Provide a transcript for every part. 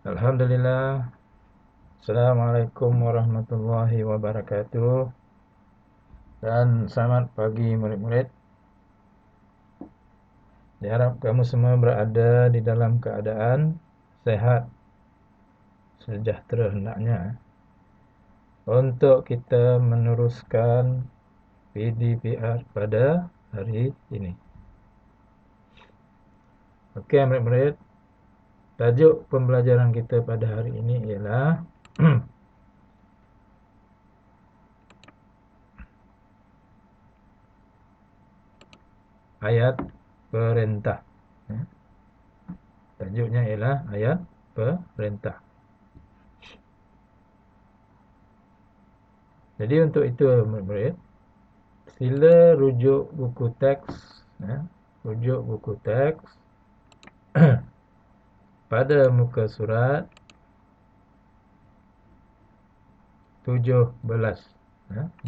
Alhamdulillah. Assalamualaikum warahmatullahi wabarakatuh. Dan selamat pagi murid-murid. Diharap kamu semua berada di dalam keadaan sehat, sejahtera hendaknya. Untuk kita meneruskan PDPR pada hari ini. Okey murid-murid. Tajuk pembelajaran kita pada hari ini ialah ayat perintah. Tajuknya ialah ayat perintah. Jadi untuk itu murid-murid, sila rujuk buku teks, rujuk buku teks pada muka surat 17.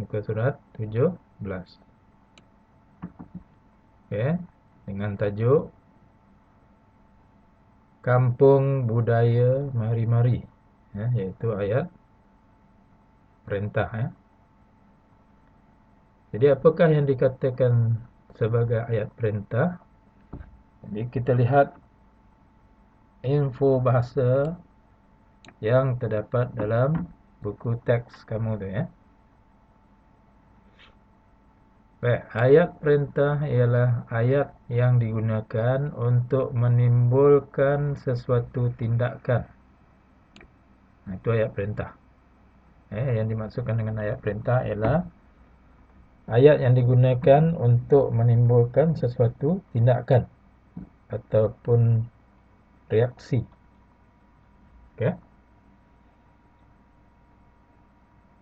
Muka surat 17. Okey, dengan tajuk Kampung Budaya Mari-Mari, iaitu ayat perintah. Jadi apakah yang dikatakan sebagai ayat perintah? Jadi kita lihat info bahasa yang terdapat dalam buku teks kamu tu Baik, ayat perintah ialah ayat yang digunakan untuk menimbulkan sesuatu tindakan. Itu ayat perintah. Yang dimaksudkan dengan ayat perintah ialah ayat yang digunakan untuk menimbulkan sesuatu tindakan ataupun reaksi. Okey.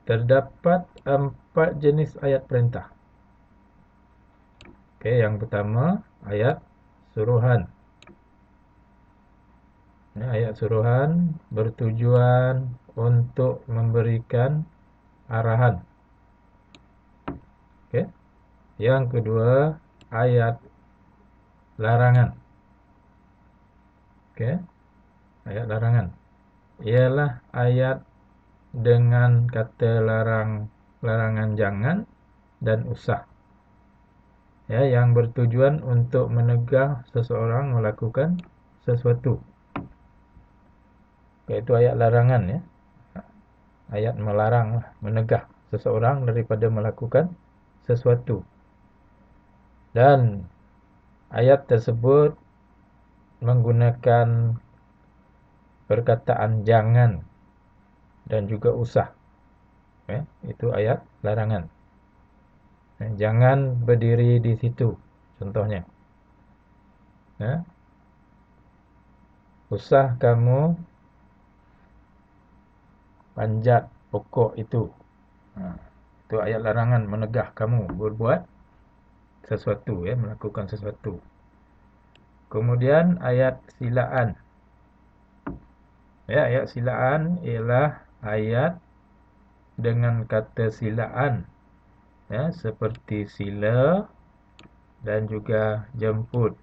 Terdapat 4 jenis ayat perintah. Okey, yang pertama ayat suruhan. Ayat suruhan bertujuan untuk memberikan arahan. Okey. Yang kedua ayat larangan. Okey. Ayat larangan ialah ayat dengan kata larangan jangan dan usah. Yang bertujuan untuk menegah seseorang melakukan sesuatu. Iaitu ayat larangan Ayat melarang, menegah seseorang daripada melakukan sesuatu. Dan ayat tersebut menggunakan perkataan jangan dan juga usah. Itu ayat larangan. Jangan berdiri di situ, contohnya. Usah kamu panjat pokok itu. Itu ayat larangan, menegah kamu berbuat sesuatu, melakukan sesuatu. Kemudian ayat silaan. Ayat silaan ialah ayat dengan kata silaan, seperti sila dan juga jemput,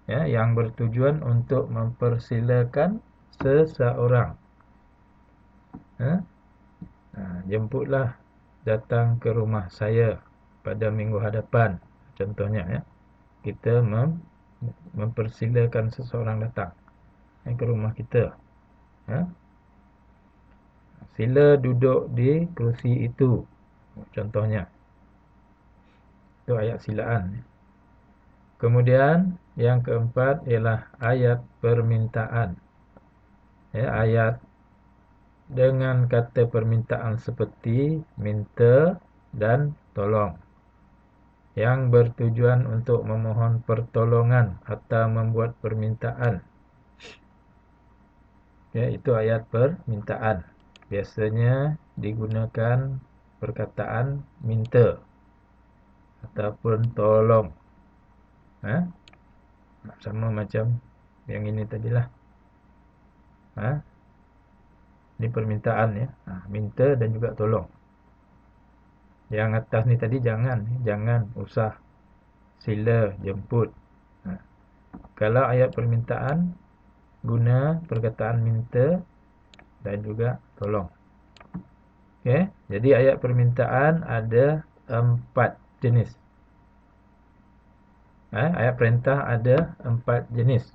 yang bertujuan untuk mempersilakan seseorang. Jemputlah datang ke rumah saya pada minggu hadapan, contohnya. Kita mempersilakan seseorang datang ke rumah kita. Sila duduk di kerusi itu, contohnya. Itu ayat silaan. Kemudian yang keempat ialah ayat permintaan. Ayat dengan kata permintaan seperti minta dan tolong, yang bertujuan untuk memohon pertolongan atau membuat permintaan. Itu ayat permintaan. Biasanya digunakan perkataan minta ataupun tolong. Sama macam yang ini tadilah. Ini permintaan minta dan juga tolong. Yang atas ni tadi jangan, usah, sila, jemput. Kalau ayat permintaan guna perkataan minta dan juga tolong. Okey, jadi ayat permintaan ada 4 jenis. Ayat perintah ada 4 jenis.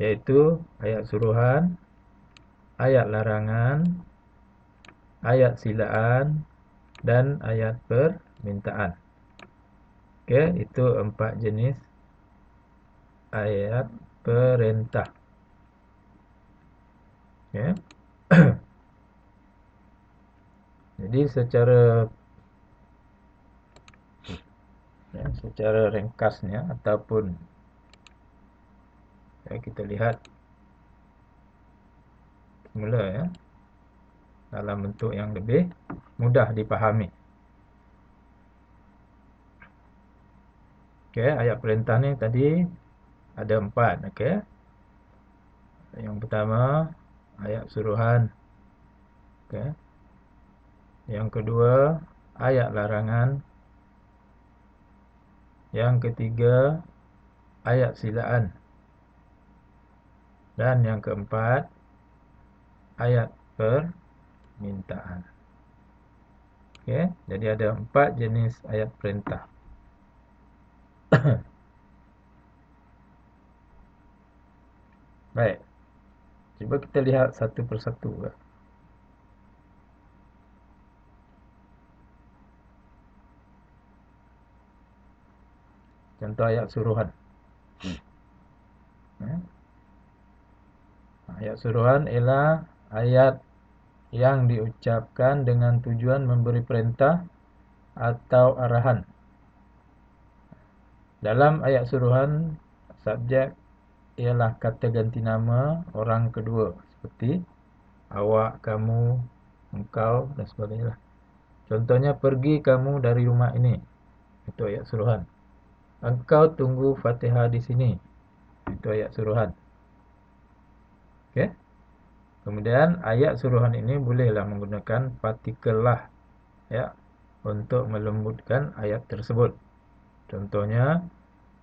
Yaitu ayat suruhan, ayat larangan, ayat silaan, dan ayat permintaan. Okey, itu 4 jenis ayat perintah. Okey. Jadi secara ringkasnya ataupun kita lihat semula dalam bentuk yang lebih mudah dipahami. Okey, ayat perintah ni tadi ada 4, okey. Yang pertama ayat suruhan. Okey. Yang kedua ayat larangan. Yang ketiga ayat silaan. Dan yang keempat ayat permintaan. Okey, jadi ada 4 jenis ayat perintah. Baik. Cuba kita lihat satu persatu. Contoh ayat suruhan. Ayat suruhan ialah ayat yang diucapkan dengan tujuan memberi perintah atau arahan. Dalam ayat suruhan, subjek ialah kata ganti nama orang kedua seperti awak, kamu, engkau dan sebagainya. Contohnya, pergi kamu dari rumah ini. Itu ayat suruhan. Engkau tunggu Fatihah di sini. Itu ayat suruhan. Okey. Kemudian ayat suruhan ini bolehlah menggunakan partikel lah untuk melembutkan ayat tersebut. Contohnya,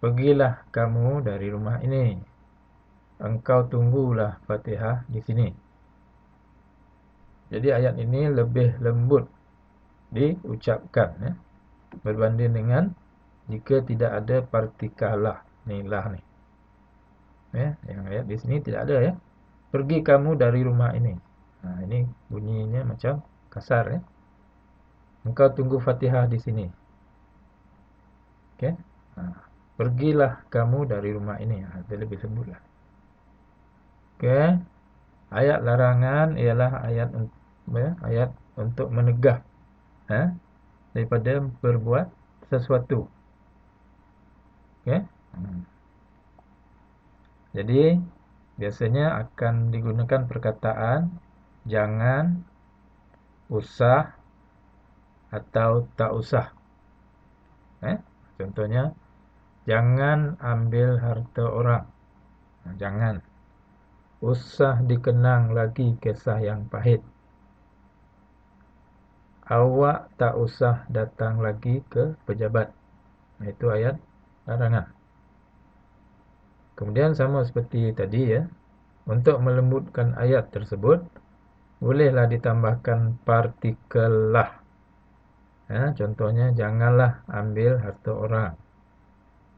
pergilah kamu dari rumah ini. Engkau tunggulah Fatihah di sini. Jadi ayat ini lebih lembut diucapkan berbanding dengan jika tidak ada partikel lah. Ni lah ni. Yang ayat di sini tidak ada Pergi kamu dari rumah ini. Ini bunyinya macam kasar Engkau tunggu Fatihah di sini. Okey. Pergilah kamu dari rumah ini. Itu lebih lembutlah. Okey. Ayat larangan ialah ayat untuk menegah daripada berbuat sesuatu. Okey. Jadi biasanya akan digunakan perkataan jangan, usah atau tak usah. Contohnya, jangan ambil harta orang. Jangan. Usah dikenang lagi kisah yang pahit. Awak tak usah datang lagi ke pejabat. Itu ayat larangan. Kemudian sama seperti tadi untuk melembutkan ayat tersebut, bolehlah ditambahkan partikel lah. Contohnya, janganlah ambil harta orang.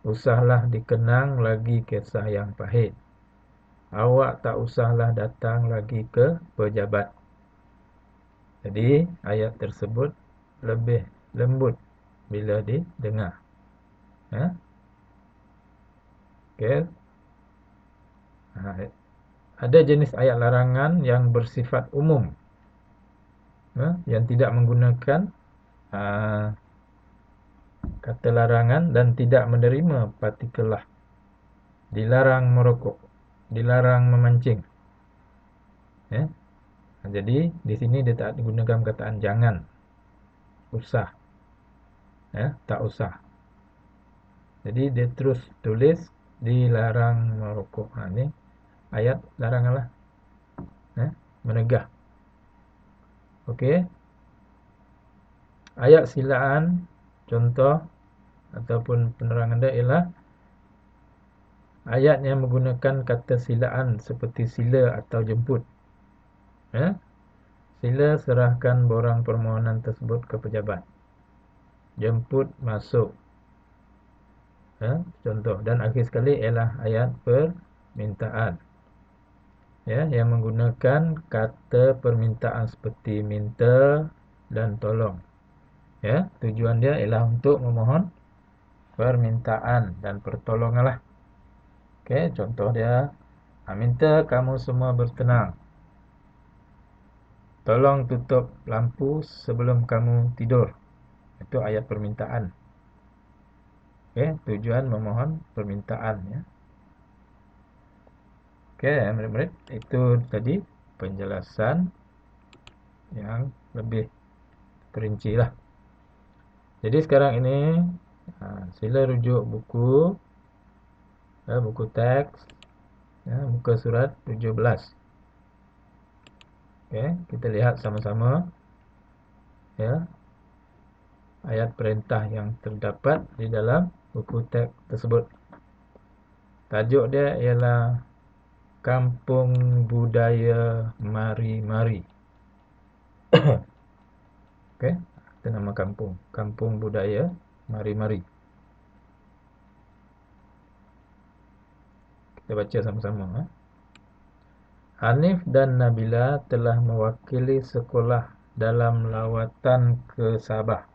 Usahlah dikenang lagi kisah yang pahit. Awak tak usahlah datang lagi ke pejabat. Jadi ayat tersebut lebih lembut bila didengar. Okey. Ada jenis ayat larangan yang bersifat umum, yang tidak menggunakan kata larangan dan tidak menerima partikel lah. Dilarang merokok, dilarang memancing. Jadi di sini dia tak digunakan perkataan jangan, usah, tak usah. Jadi dia terus tulis dilarang merokok. Ini ayat larangan lah, menegah. Okey. Ayat silaan, contoh ataupun penerangan dia ialah ayat yang menggunakan kata silaan seperti sila atau jemput. Sila serahkan borang permohonan tersebut ke pejabat. Jemput masuk. Contoh. Dan akhir sekali ialah ayat permintaan. Yang menggunakan kata permintaan seperti minta dan tolong. Tujuan dia ialah untuk memohon permintaan dan pertolongan lah. Contoh dia, minta kamu semua bertenang. Tolong tutup lampu sebelum kamu tidur. Itu ayat permintaan. Tujuan memohon permintaan. Murid-murid, itu tadi penjelasan yang lebih perinci lah. Jadi sekarang ini sila rujuk buku teks, muka surat 17. Kita lihat sama-sama ayat perintah yang terdapat di dalam buku teks tersebut. Tajuk dia ialah Kampung Budaya Mari-Mari. Itu nama kampung. Kampung Budaya Mari-Mari. Kita baca sama-sama. Hanif dan Nabila telah mewakili sekolah dalam lawatan ke Sabah.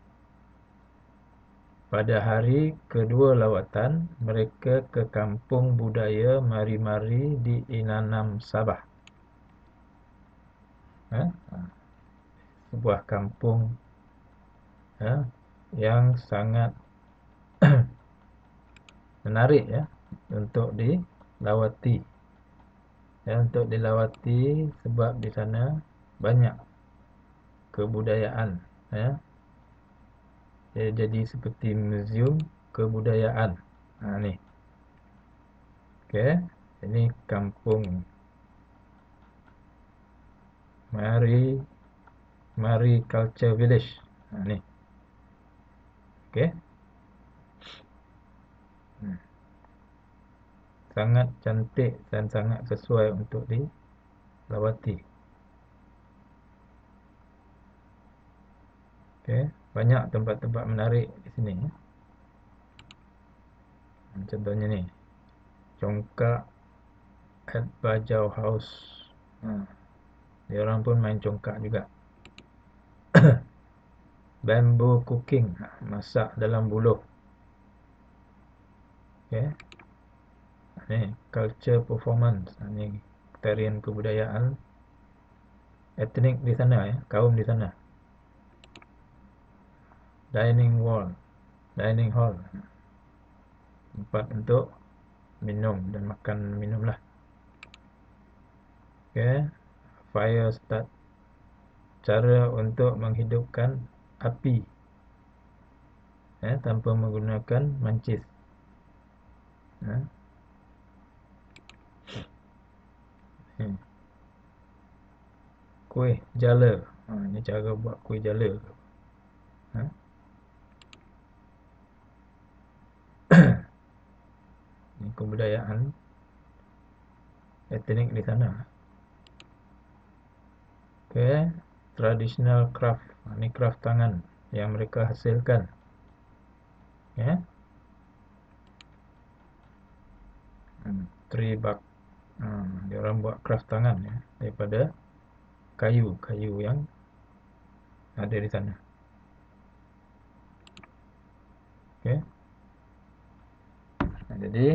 Pada hari kedua lawatan, mereka ke Kampung Budaya Mari-Mari di Inanam, Sabah. Sebuah kampung yang sangat menarik untuk dilawati. Untuk dilawati sebab di sana banyak kebudayaan. Jadi seperti museum kebudayaan. Ni. Ini kampung Mari Culture Village. Ni. Sangat cantik dan sangat sesuai untuk dilawati. Banyak tempat-tempat menarik di sini. Contohnya ni, congkak at Bajau House. Dia orang pun main congkak juga. Bamboo cooking, masak dalam buluh. Ni culture performance. Ni tarian kebudayaan etnik di sana, kaum di sana. Dining hall, tempat untuk minum dan makan minum lah. Fire start, cara untuk menghidupkan api tanpa menggunakan mancis. Kuih jala, ini cara buat kuih jala. Ini kebudayaan etnik di sana. Traditional craft, ini craft tangan yang mereka hasilkan. Tree bark, dia orang buat craft tangan daripada kayu yang ada di sana. Jadi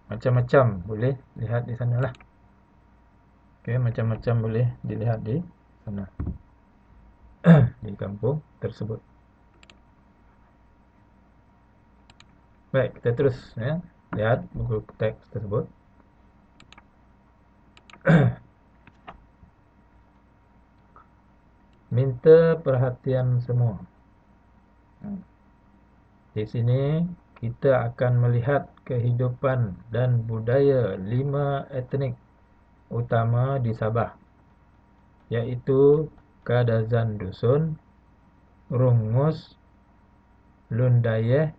macam-macam boleh lihat di sana lah. Macam-macam boleh dilihat di sana. Di kampung tersebut. Baik, kita terus lihat buku teks tersebut. Minta perhatian semua. Di sini kita akan melihat kehidupan dan budaya 5 etnik utama di Sabah, iaitu Kadazan Dusun, Rungus, Lundayeh,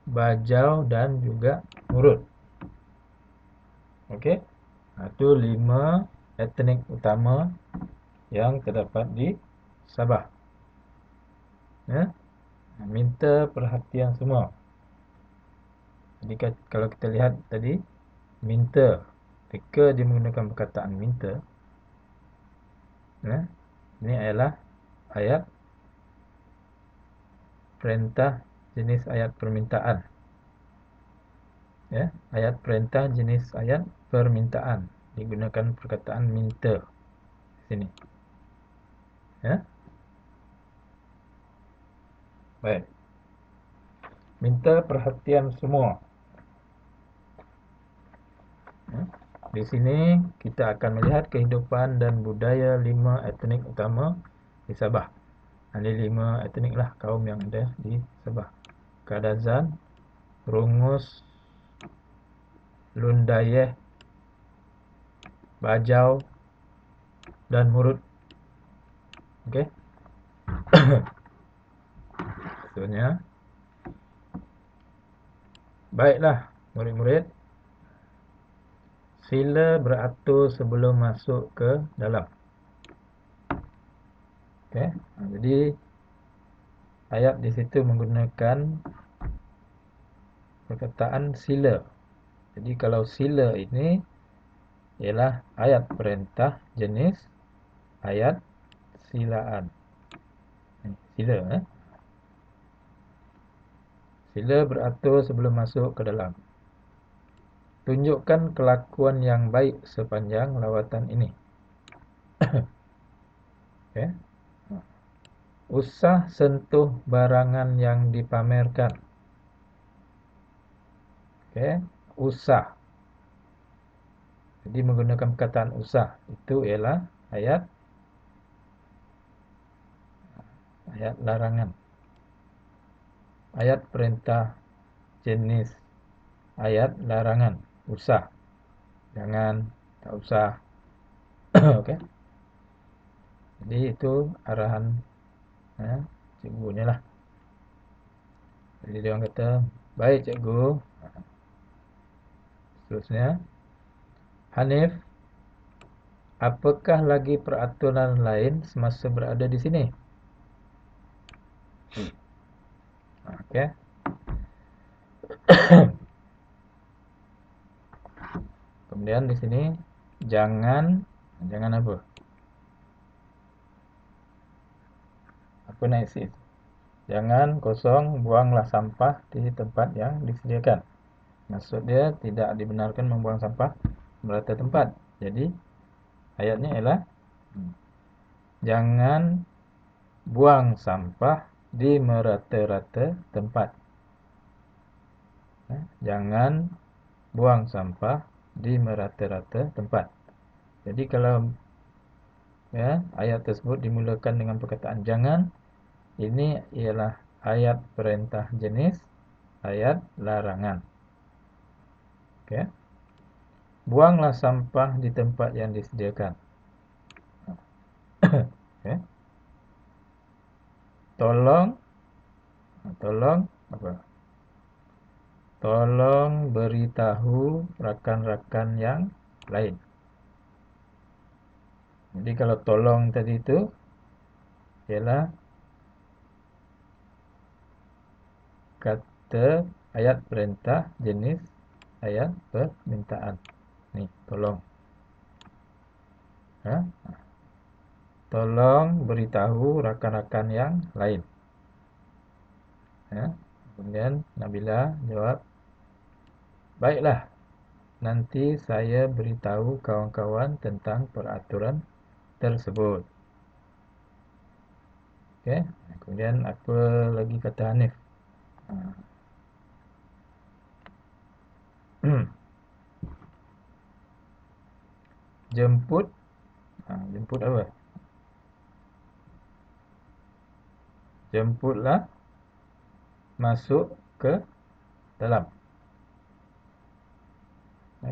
Bajau dan juga Murut. Okey. Itu 5 etnik utama yang terdapat di Sabah. Ya. Minta perhatian semua. Jadi kalau kita lihat tadi, minta. Ketika dia menggunakan perkataan minta, ya, ini adalah ayat perintah jenis ayat permintaan. Ya, ayat perintah jenis ayat permintaan. Digunakan perkataan minta sini. Ya. Baik. Minta perhatian semua. Ya. Di sini kita akan melihat kehidupan dan budaya 5 etnik utama di Sabah. Ada 5 etnik lah kaum yang ada di Sabah. Kadazan, Rungus, Lundayeh, Bajau, dan Murut. Okey. Maksudnya, baiklah murid-murid, sila beratur sebelum masuk ke dalam. Okey. Jadi ayat di situ menggunakan perkataan sila. Jadi kalau sila ini ialah ayat perintah jenis ayat silaan. Sila, Sila beratur sebelum masuk ke dalam. Tunjukkan kelakuan yang baik sepanjang lawatan ini. Okay. Usah sentuh barangan yang dipamerkan. Okay. Usah. Jadi menggunakan perkataan usah. Itu ialah ayat larangan. Ayat perintah jenis ayat larangan. Usah. Jangan, tak usah. Okey. Jadi itu arahan cikgunya lah. Jadi dia orang kata, baik cikgu. Seterusnya, Hanif, apakah lagi peraturan lain semasa berada di sini? Okey. Kemudian di sini jangan apa? Apa nak isi? Jangan kosong buanglah sampah di tempat yang disediakan. Maksud dia tidak dibenarkan membuang sampah merata tempat. Jadi ayatnya ialah jangan buang sampah di merata-rata tempat. Jangan buang sampah di merata-rata tempat. Jadi kalau ayat tersebut dimulakan dengan perkataan jangan, ini ialah ayat perintah jenis ayat larangan. Okey. Buanglah sampah di tempat yang disediakan. Okey. Tolong apa? Tolong beritahu rakan-rakan yang lain. Jadi kalau tolong tadi itu ialah kata ayat perintah jenis ayat permintaan. Ni, tolong. Tolong beritahu rakan-rakan yang lain. Kemudian Nabila jawab, baiklah, nanti saya beritahu kawan-kawan tentang peraturan tersebut. Okey. Kemudian apa lagi kata Hanif? Jemput. Jemput apa? Jemputlah masuk ke dalam.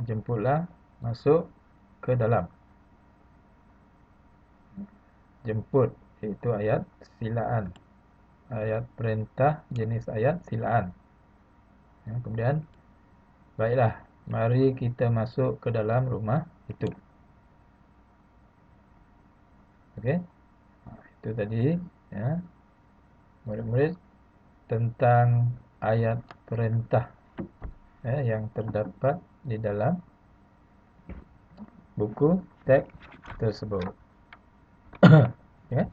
Jemputlah masuk ke dalam. Jemput, iaitu ayat silaan. Ayat perintah jenis ayat silaan. Kemudian, baiklah, Mari kita masuk ke dalam rumah itu. Okey. Itu tadi ya, murid-murid, tentang ayat perintah yang terdapat di dalam buku teks tersebut. Ya.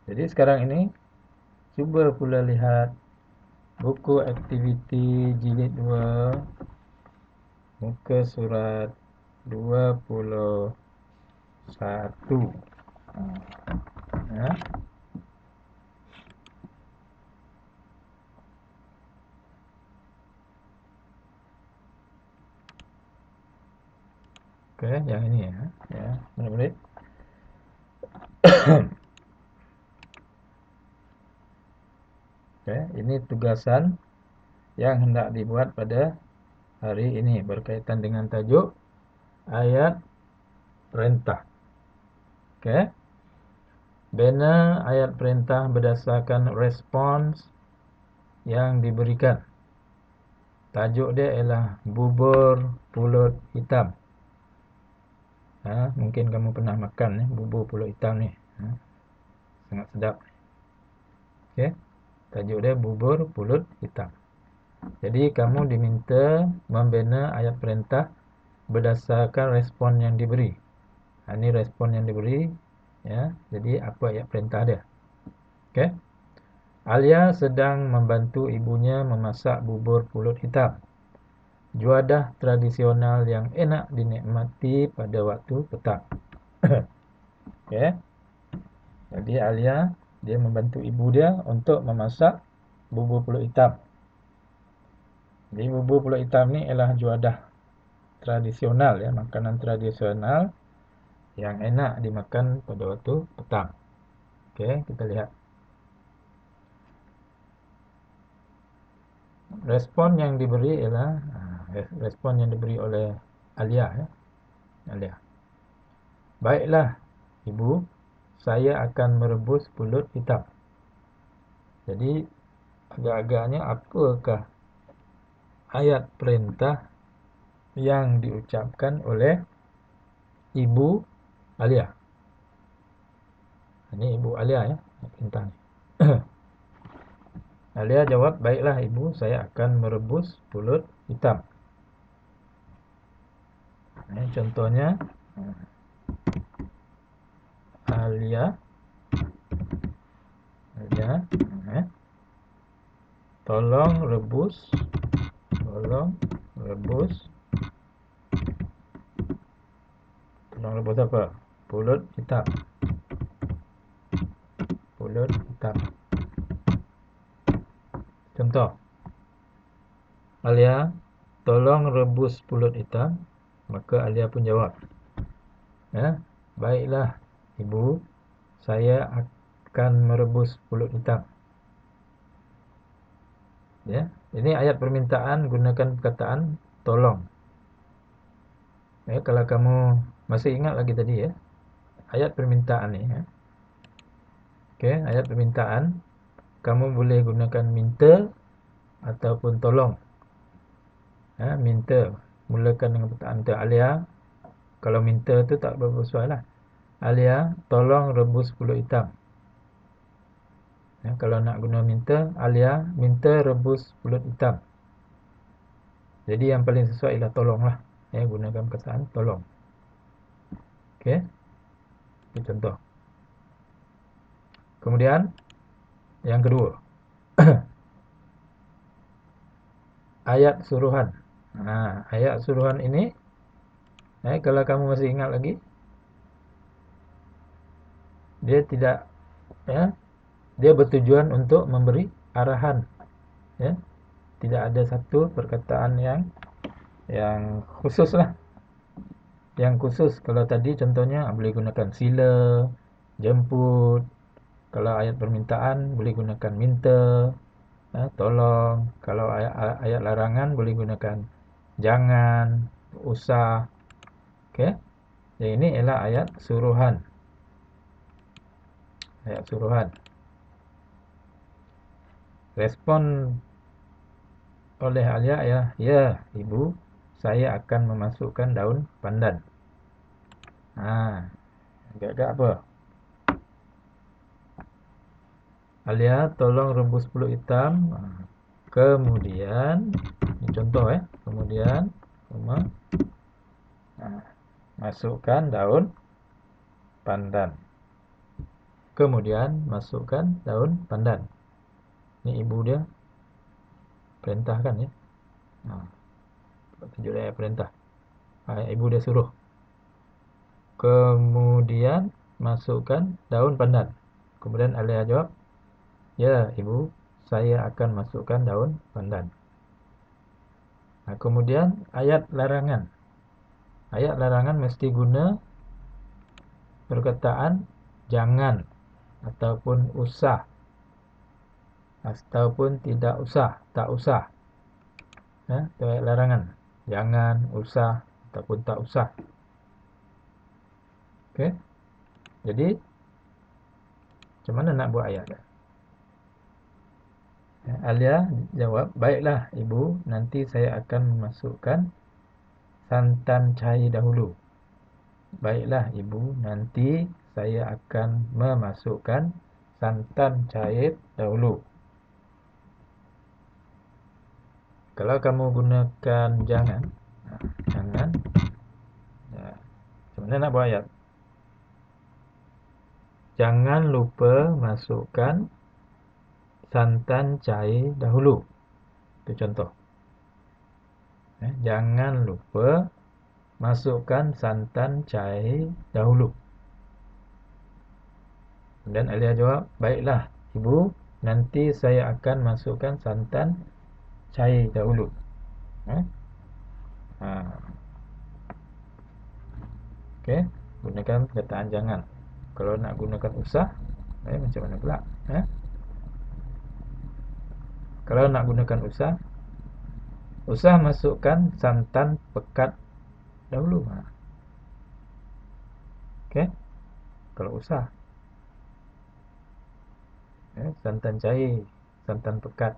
Jadi sekarang ini cuba pula lihat buku aktiviti jilid 2, muka surat 21. Ya. Okey, yang ini ya. Ya, murid-murid. Okey, ini tugasan yang hendak dibuat pada hari ini berkaitan dengan tajuk ayat perintah. Okey. Bina ayat perintah berdasarkan respons yang diberikan. Tajuk dia ialah bubur pulut hitam. Mungkin kamu pernah makan bubur pulut hitam ni. Sangat sedap. Okey. Tajuk dia bubur pulut hitam. Jadi kamu diminta membina ayat perintah berdasarkan respon yang diberi. Ini respon yang diberi ya. Jadi apa ayat perintah dia? Okey. Alia sedang membantu ibunya memasak bubur pulut hitam. Juadah tradisional yang enak dinikmati pada waktu petang. Okey. Jadi Alia dia membantu ibu dia untuk memasak bubur pulut hitam. Jadi bubur pulut hitam ni ialah juadah tradisional ya, makanan tradisional yang enak dimakan pada waktu petang. Okey, kita lihat. Respon yang diberi ialah respon yang diberi oleh Alia ya. Alia. Baiklah, ibu, saya akan merebus pulut hitam. Jadi agak-agaknya apakah ayat perintah yang diucapkan oleh ibu Alia? Ini ibu Alia ya, perintah ni. Alia jawab, baiklah ibu, saya akan merebus pulut hitam. Contohnya Alia tolong rebus apa? Pulut hitam. Contoh, Alia tolong rebus pulut hitam. Maka Alia pun jawab, baiklah ibu, saya akan merebus pulut hitam. Ya, ini ayat permintaan gunakan perkataan tolong. Kalau kamu masih ingat lagi tadi ya, ayat permintaan ni ya. Okey, ayat permintaan kamu boleh gunakan minta ataupun tolong. Minta mulakan dengan perkataan minta. Alia, kalau minta tu tak berapa sesuai lah. Alia, tolong rebus pulut hitam. Kalau nak guna minta, Alia minta rebus pulut hitam. Jadi yang paling sesuai ialah tolong lah. Gunakan perkataan tolong. Okey. Ini contoh. Kemudian yang kedua, ayat suruhan. Ayat suruhan ini kalau kamu masih ingat lagi, dia tidak dia bertujuan untuk memberi arahan. Tidak ada satu perkataan yang khusus lah. Yang khusus kalau tadi contohnya boleh gunakan sila, jemput. Kalau ayat permintaan boleh gunakan minta, tolong. Kalau ayat larangan boleh gunakan jangan, usah. Okey. Yang ini ialah ayat suruhan. Respon oleh Alia ya, ya ibu, saya akan memasukkan daun pandan. Agak-agak apa? Alia tolong rebus pulut hitam. Kemudian, ini contoh kemudian, masukkan daun pandan. Kemudian masukkan daun pandan. Ini ibu dia perintahkan ya. Tunjuk dia perintah. Ibu dia suruh. Kemudian masukkan daun pandan. Kemudian Alia jawab, ya ibu, saya akan masukkan daun pandan. Kemudian ayat larangan. Ayat larangan mesti guna perkataan jangan ataupun usah ataupun tidak usah, tak usah. Itu ayat larangan. Jangan, usah ataupun tak usah. Okey. Jadi macam mana nak buat ayat? Alia jawab, baiklah ibu, nanti saya akan memasukkan santan cair dahulu. Baiklah ibu, nanti saya akan memasukkan santan cair dahulu. Kalau kamu gunakan jangan, macam mana nak buat ayat? Jangan lupa masukkan santan cair dahulu. Itu contoh. Jangan lupa masukkan santan cair dahulu. Dan Alia jawab, baiklah ibu, nanti saya akan masukkan santan cair dahulu. Okey, gunakan perkataan jangan. Kalau nak gunakan usah, macam mana pula? Kalau nak gunakan usah masukkan santan pekat dahulu. Okey. Kalau usah, santan cair, santan pekat.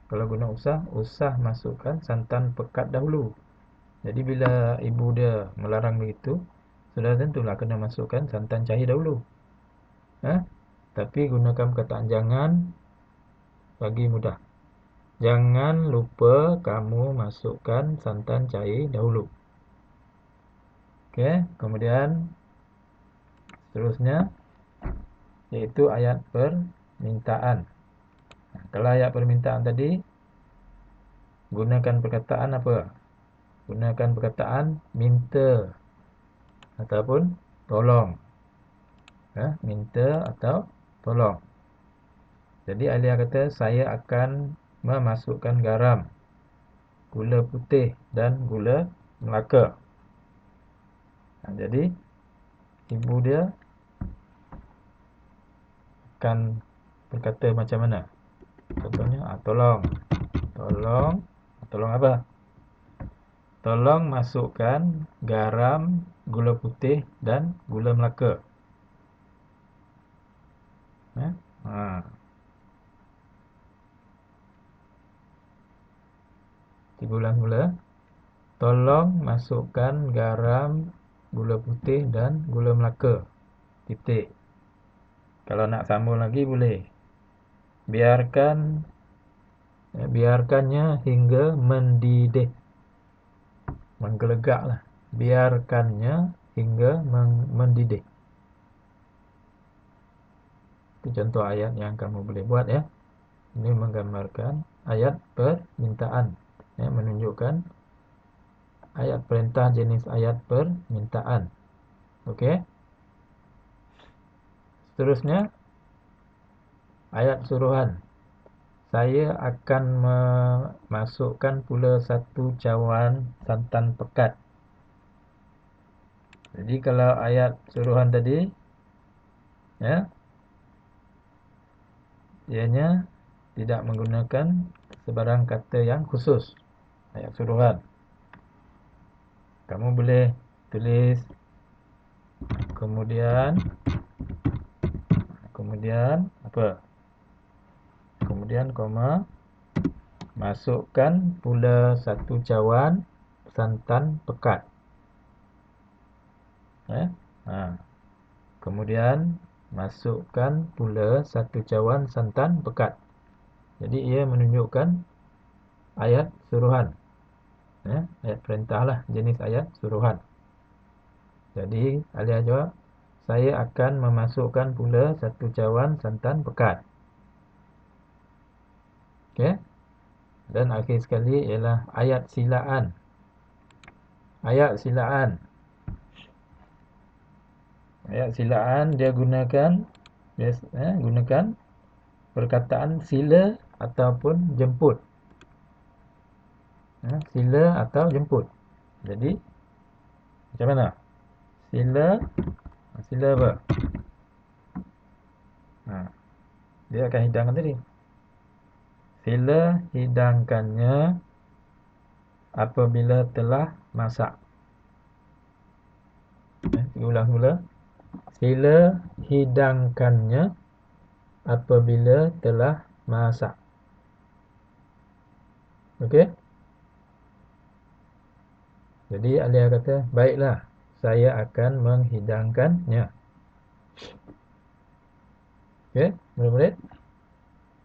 Kalau guna usah masukkan santan pekat dahulu. Jadi bila ibu dia melarang begitu, sudah tentulah kena masukkan santan cair dahulu. Tapi gunakan perkataan jangan, bagi mudah. Jangan lupa kamu masukkan santan cair dahulu. Okey, kemudian seterusnya iaitu ayat permintaan. Kalau ayat permintaan tadi, gunakan perkataan apa? Gunakan perkataan minta ataupun tolong. Minta atau tolong. Jadi Alia kata, saya akan memasukkan garam, gula putih dan gula melaka. Jadi ibu dia akan berkata macam mana? Contohnya, tolong apa? Tolong masukkan garam, gula putih dan gula melaka. Ulang-ulang. Tolong masukkan garam, gula putih dan gula melaka. Titik. Kalau nak sambung lagi boleh. Biarkannya hingga mendidih. Menggelegaklah. Biarkannya hingga mendidih. Itu contoh ayat yang kamu boleh buat ya. Ini menggambarkan ayat permintaan. Menunjukkan ayat perintah jenis ayat permintaan. Okey. Seterusnya ayat suruhan. Saya akan memasukkan pula 1 cawan santan pekat. Jadi kalau ayat suruhan tadi, ianya tidak menggunakan sebarang kata yang khusus. Ayat suruhan. Kamu boleh tulis kemudian apa? Kemudian koma, masukkan pula 1 cawan santan pekat. Kemudian masukkan pula 1 cawan santan pekat. Jadi ia menunjukkan ayat suruhan. Ayat perintah lah, jenis ayat suruhan. Jadi Alia jawab, saya akan memasukkan pula 1 cawan santan pekat. Okey. Dan akhir sekali ialah ayat silaan. Ayat silaan. Ayat silaan dia gunakan perkataan sila ataupun jemput. Sila atau jemput. Jadi macam mana? Sila apa? Dia akan hidangkan tadi. Sila hidangkannya apabila telah masak. Ulang mula. Sila hidangkannya apabila telah masak. Okey? Jadi Alia kata, baiklah, saya akan menghidangkannya. Okey, murid-murid.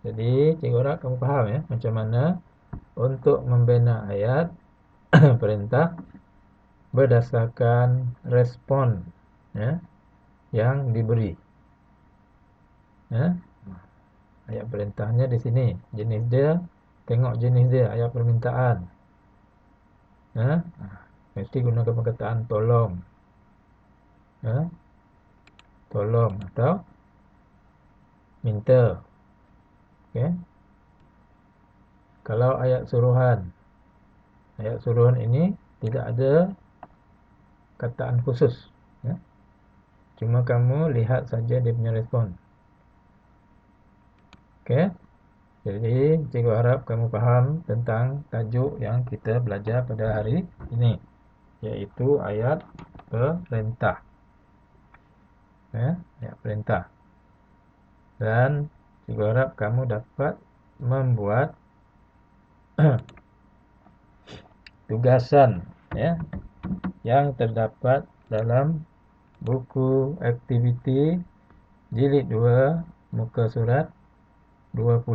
Jadi cikgu harap kamu faham macam mana untuk membina ayat perintah berdasarkan respon yang diberi. Ayat perintahnya di sini, jenis dia, tengok jenis dia, ayat permintaan. Mesti gunakan perkataan tolong. Tolong atau minta. Okey. Kalau ayat suruhan ini tidak ada kataan khusus. Cuma kamu lihat saja dia punya respon. Okey. Jadi cikgu harap kamu faham tentang tajuk yang kita belajar pada hari ini, iaitu ayat perintah. Ayat perintah. Dan cikgu harap kamu dapat membuat tugasan yang terdapat dalam buku aktiviti jilid 2 muka surat 21.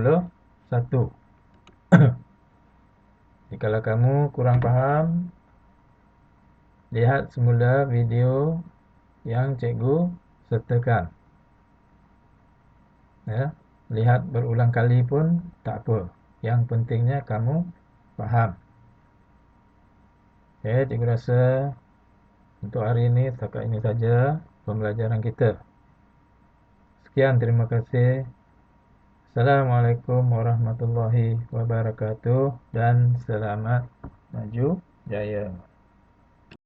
Jikalau kamu kurang faham, lihat semula video yang cikgu sertakan. Lihat berulang kali pun tak apa. Yang pentingnya kamu faham. Cikgu rasa untuk hari ini setakat ini saja pembelajaran kita. Sekian, terima kasih. Assalamualaikum warahmatullahi wabarakatuh dan selamat maju jaya.